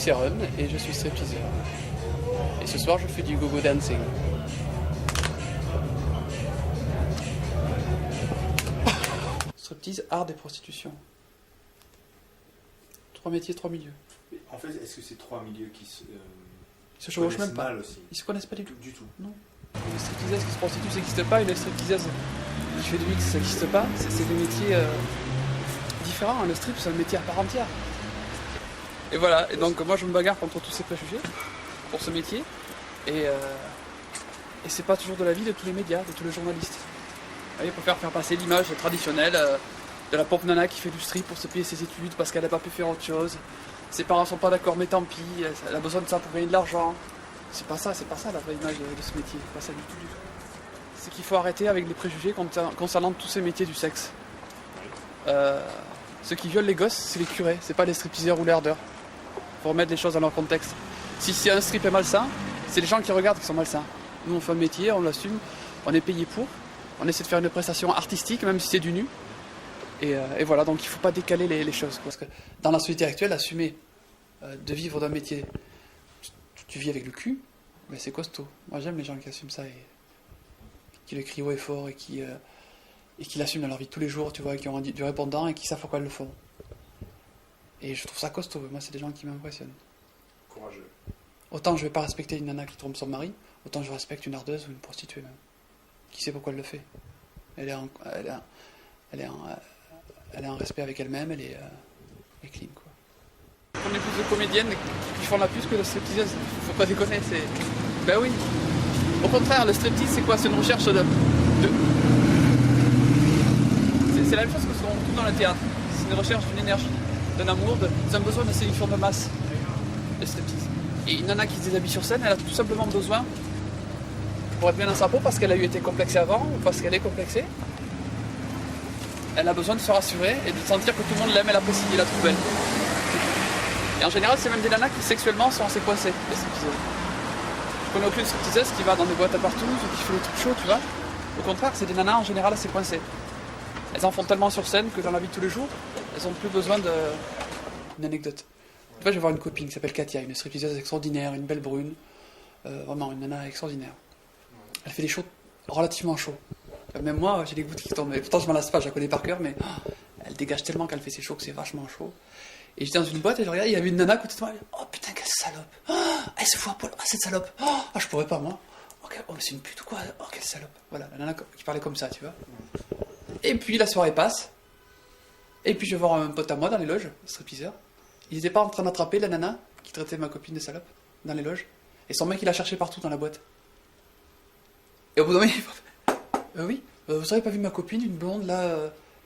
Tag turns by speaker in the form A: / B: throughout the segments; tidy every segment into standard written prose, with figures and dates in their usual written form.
A: Céron et je suis stripteaseur. Et ce soir je fais du go-go dancing. Striptease, art et prostitution. 3 métiers, 3 milieux.
B: En fait, est-ce que c'est 3 milieux qui
A: se chevauchent même pas
B: aussi.
A: Ils se connaissent pas du tout.
B: Du tout.
A: Non. Une stripteaseuse qui se prostitue, ça n'existe pas. Une stripteaseuse qui fait du mix, ça n'existe pas. C'est des métiers différents. Le strip, c'est un métier à part entière. Et voilà. Et donc, moi, je me bagarre contre tous ces préjugés pour ce métier. Et c'est pas toujours de l'avis de tous les médias, de tous les journalistes. Vous voyez, pour faire passer l'image traditionnelle de la pauvre nana qui fait du strip pour se payer ses études parce qu'elle n'a pas pu faire autre chose. Ses parents sont pas d'accord, mais tant pis, elle a besoin de ça pour gagner de l'argent. C'est pas ça la vraie image de ce métier. C'est pas ça du tout. C'est qu'il faut arrêter avec les préjugés concernant tous ces métiers du sexe. Ceux qui violent les gosses, c'est les curés, c'est pas les stripteaseurs ou les hardeurs. Faut remettre les choses dans leur contexte. Si un strip est malsain, c'est les gens qui regardent qui sont malsains. Nous on fait un métier, on l'assume, on est payé pour, on essaie de faire une prestation artistique, même si c'est du nu. Et voilà, donc il ne faut pas décaler les choses. Parce que dans la société actuelle, assumer de vivre d'un métier, tu vis avec le cul, mais c'est costaud. Moi j'aime les gens qui assument ça et qui le crient haut et fort et qui l'assument dans leur vie de tous les jours, tu vois, qui ont du répondant et qui savent pourquoi ils le font. Et je trouve ça costaud. Moi, c'est des gens qui m'impressionnent.
B: Courageux.
A: Autant je vais pas respecter une nana qui trompe son mari, autant je respecte une ardeuse ou une prostituée même. Qui sait pourquoi elle le fait. Elle est en respect avec elle-même, elle est clean, quoi. On est plus de comédiennes qui font la puce que de stripteaseuses. Faut pas déconner, c'est... Ben oui. Au contraire, le striptease, c'est quoi? C'est une recherche de... C'est la même chose que ce qu'on trouve dans le théâtre. C'est une recherche d'une énergie, d'un amour, d'un besoin de séduction de masse. Le striptease. Et une nana qui se déshabille sur scène, elle a tout simplement besoin, pour être bien dans sa peau, parce qu'elle a eu été complexée avant, ou parce qu'elle est complexée, elle a besoin de se rassurer et de sentir que tout le monde l'aime et l'apprécie et la trouve belle. Et en général, c'est même des nanas qui sexuellement sont assez coincées, les stripteaseuses. Je connais aucune stripteaseuse qui va dans des boîtes à partout ou qui fait des trucs chauds, tu vois. Au contraire, c'est des nanas en général assez coincées. Elles en font tellement sur scène que dans la vie de tous les jours, elles n'ont plus besoin d'une anecdote. Tu vois, je vais voir une copine qui s'appelle Katia, une stripteaseuse extraordinaire, une belle brune, vraiment une nana extraordinaire. Elle fait des shows relativement chauds. Même moi, j'ai des gouttes qui tombent. Pourtant, je m'en lasse pas, je la connais par cœur, mais elle dégage tellement qu'elle fait ses shows que c'est vachement chaud. Et j'étais dans une boîte et je regardais, il y avait une nana à côté de moi. Oh putain, quelle salope! Elle se fout à poil, cette salope! Je pourrais pas, moi. Oh, mais c'est une pute ou quoi? Oh, quelle salope! Voilà, la nana qui parlait comme ça, tu vois. Et puis la soirée passe. Et puis je vais voir un pote à moi dans les loges, stripteaseur. Il était pas en train d'attraper la nana qui traitait ma copine de salope dans les loges. Et son mec, il la cherchait partout dans la boîte. Et au bout d'un moment, il fait oui, vous avez pas vu ma copine, une blonde, là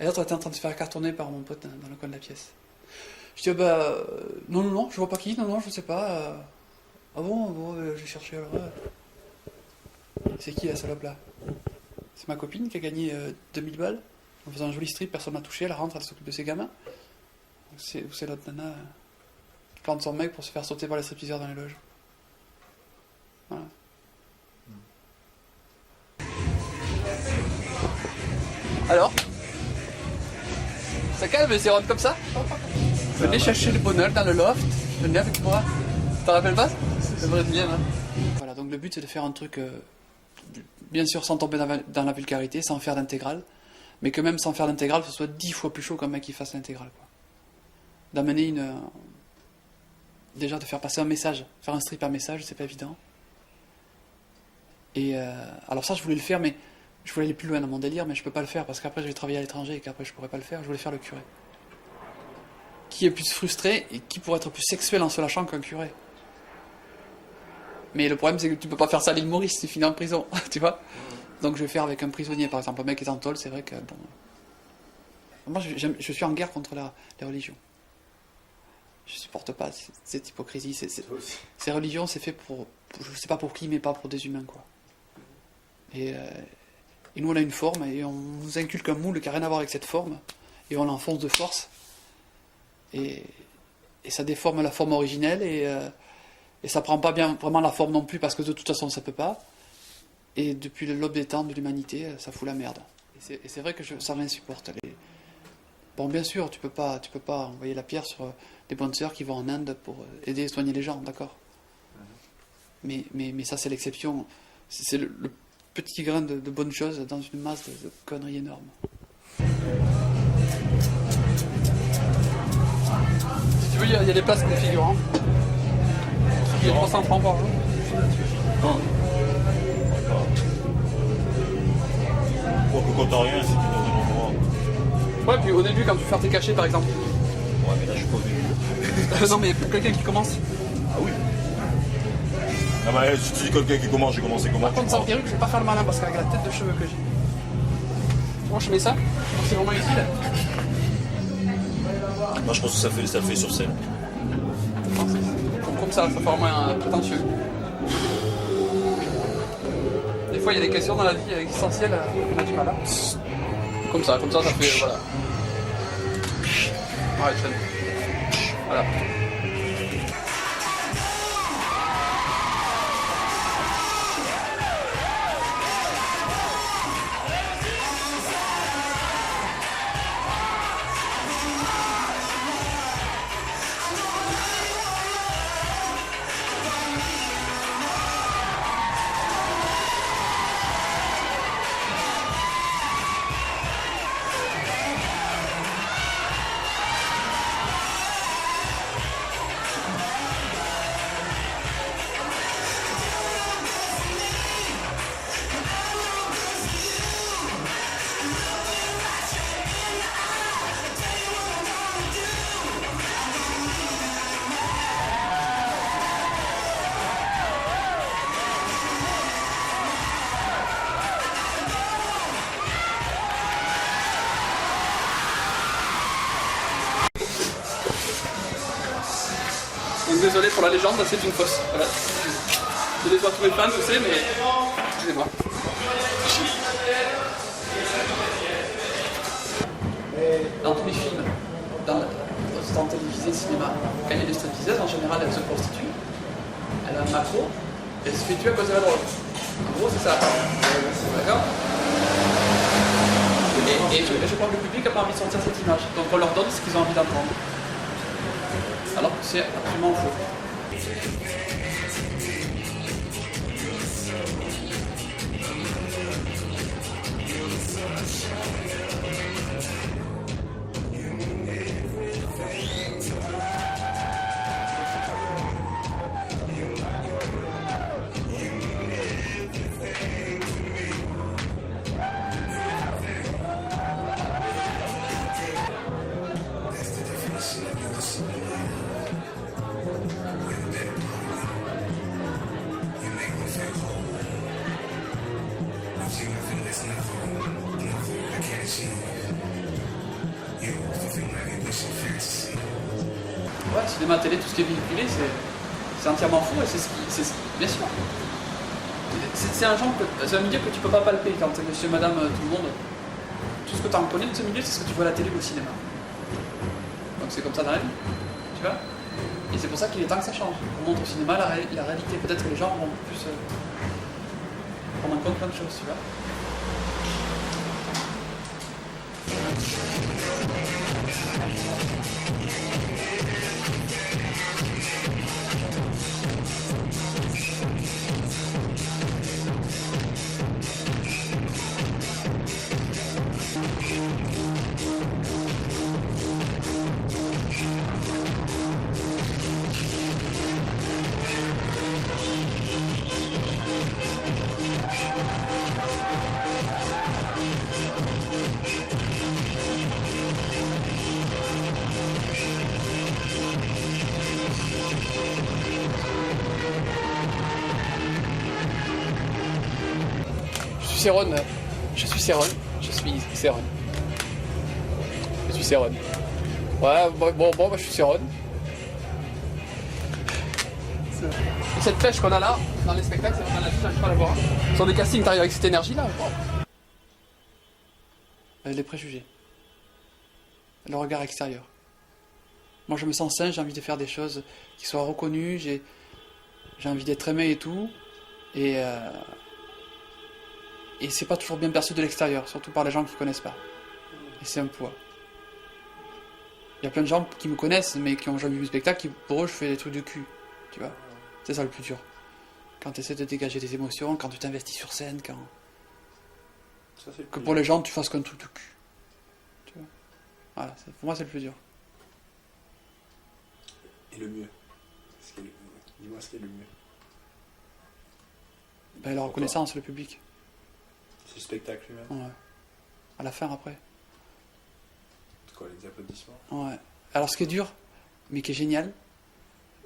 A: et l'autre était en train de se faire cartonner par mon pote dans le coin de la pièce. Je dis, non, je vois pas qui, non, je sais pas. Ah bon, j'ai cherché alors. C'est qui la salope là? C'est ma copine qui a gagné 2000 balles en faisant un joli strip, personne n'a touché, elle rentre, elle s'occupe de ses gamins. C'est l'autre nana qui plante son mec pour se faire sauter par les stripteaseurs dans les loges. Voilà. Alors? Ça calme les Céron comme ça? Venez chercher le bonheur dans le loft, venez avec moi. T'en rappelles pas? Ça devrait être bien, hein? Voilà, donc le but c'est de faire un truc, bien sûr sans tomber dans la vulgarité, sans faire d'intégrale, mais que même sans faire d'intégrale, ce soit 10 fois plus chaud qu'un mec qui fasse l'intégrale, quoi. D'amener déjà de faire passer un message, faire un strip à message, c'est pas évident. Et alors ça je voulais le faire, mais je voulais aller plus loin dans mon délire, mais je peux pas le faire parce qu'après je vais travailler à l'étranger et qu'après je pourrais pas le faire. Je voulais faire le curé. Qui est plus frustré et qui pourrait être plus sexuel en se lâchant qu'un curé? Mais le problème c'est que tu peux pas faire ça à l'île Maurice, tu finis en prison, tu vois. Donc je vais faire avec un prisonnier par exemple, un mec qui est en tôle, c'est vrai que bon. Moi je suis en guerre contre les religions. Je supporte pas cette hypocrisie. Ces religions c'est fait pour je sais pas pour qui, mais pas pour des humains, quoi. Et nous on a une forme et on nous inculque un moule qui n'a rien à voir avec cette forme et on l'enfonce de force et ça déforme la forme originelle et ça prend pas bien vraiment la forme non plus parce que de toute façon ça peut pas, et depuis l'aube des temps de l'humanité ça fout la merde et c'est vrai que ça m'insupporte Bon, bien sûr, tu peux pas envoyer la pierre sur des bonnes sœurs qui vont en Inde pour aider et soigner les gens, d'accord. Mais ça, c'est l'exception. C'est le petit grain de bonnes choses dans une masse de conneries énormes. Si tu veux, il y a des places configurants. Il y a 300 francs par jour.
C: Quoi que quand t'as rien, si tu es dans un endroit.
A: Ouais, puis au début, quand tu fais tes cachets, par exemple.
C: Ouais, mais là, je suis pas au début.
A: Non, mais pour quelqu'un qui commence.
C: Ah oui. Ah bah, si tu dis quelqu'un qui commence, j'ai commencé comment?
A: Par contre, sans perruque, je vais pas faire le malin parce qu'avec la tête de cheveux que j'ai. Moi, je mets ça. C'est vraiment utile.
C: Moi, je pense que ça le fait sur scène.
A: Comme ça fait vraiment prétentieux. Des fois, il y a des questions dans la vie existentielle, on a du mal à. Comme ça fait. Voilà. Ouais, chaîne. Voilà. Donc désolé pour la légende, c'est une fausse. Voilà. Je déçois tous mes fans, je sais, mais excusez-moi. Dans tous les films, dans télévisé, cinéma, quand il y a des stripteaseuses, en général, elles se prostituent. Elle a un macro, et elle se fait tuer à cause de la drogue. En gros, c'est ça. D'accord. Et je crois que le public n'a pas envie de sortir cette image. Donc on leur donne ce qu'ils ont envie d'entendre. Alors que c'est absolument faux. Ouais, cinéma, télé, tout ce qui est véhiculé, c'est entièrement faux et bien sûr. C'est un milieu que tu peux pas palper quand t'es monsieur, madame, tout le monde. Tout ce que tu en connais de ce milieu, c'est ce que tu vois à la télé ou au cinéma. Donc c'est comme ça dans la vie, tu vois. Et c'est pour ça qu'il est temps que ça change. On montre au cinéma la réalité. Peut-être que les gens vont plus prendre en compte plein de choses, tu vois. Céron, je suis Céron. Je suis Céron. Ouais, bon, bah, je suis Céron. Cette pêche qu'on a là, dans les spectacles, c'est vraiment la vie, j'arrive pas à la voir. Sur des castings, t'arrives avec cette énergie-là. Les préjugés. Le regard extérieur. Moi, je me sens sain, j'ai envie de faire des choses qui soient reconnues, j'ai envie d'être aimé et tout. Et c'est pas toujours bien perçu de l'extérieur, surtout par les gens qui connaissent pas. Et c'est un poids. Il y a plein de gens qui me connaissent, mais qui ont jamais vu le spectacle, qui, pour eux, je fais des trucs de cul. Tu vois. C'est ça le plus dur. Quand tu essaies de dégager des émotions, quand tu t'investis sur scène, quand...
B: Ça, c'est le
A: Que
B: plus
A: pour
B: dur.
A: les gens, tu fasses qu'un truc de cul. Tu vois. Voilà, pour moi, c'est le plus dur.
B: Et le mieux. Dis-moi ce qui est le mieux.
A: Ben, la reconnaissance, le public.
B: C'est le spectacle lui-même.
A: Ouais. À la fin, après.
B: C'est quoi, les applaudissements?
A: Ouais. Alors, ce qui est dur, mais qui est génial,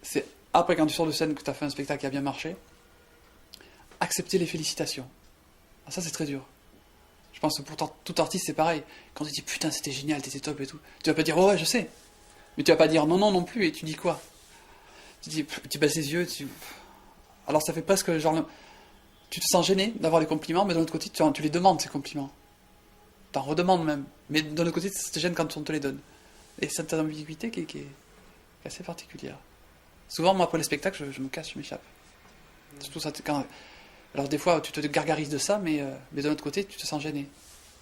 A: c'est après, quand tu sors de scène, que tu as fait un spectacle qui a bien marché, accepter les félicitations. Ah, ça, c'est très dur. Je pense que pour tout artiste, c'est pareil. Quand tu dis putain, c'était génial, t'étais top et tout, tu vas pas dire ouais, je sais. Mais tu vas pas dire non, non, non plus, et tu dis quoi? Tu baisses les yeux, alors ça fait presque genre. Tu te sens gêné d'avoir des compliments, mais d'un autre côté, tu les demandes, ces compliments. T'en redemandes même. Mais d'un autre côté, ça te gêne quand on te les donne. Et cette ambiguïté qui est assez particulière. Souvent, moi, après les spectacles, je me casse, je m'échappe. Surtout ça, quand... Alors des fois, tu te gargarises de ça, mais d'un autre côté, tu te sens gêné.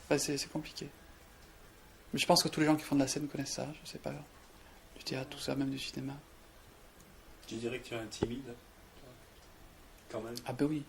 A: Enfin, c'est compliqué. Mais je pense que tous les gens qui font de la scène connaissent ça, je sais pas. Du théâtre, tout ça, même du cinéma.
B: Tu dirais que tu es un timide? Quand même.
A: Ah ben oui.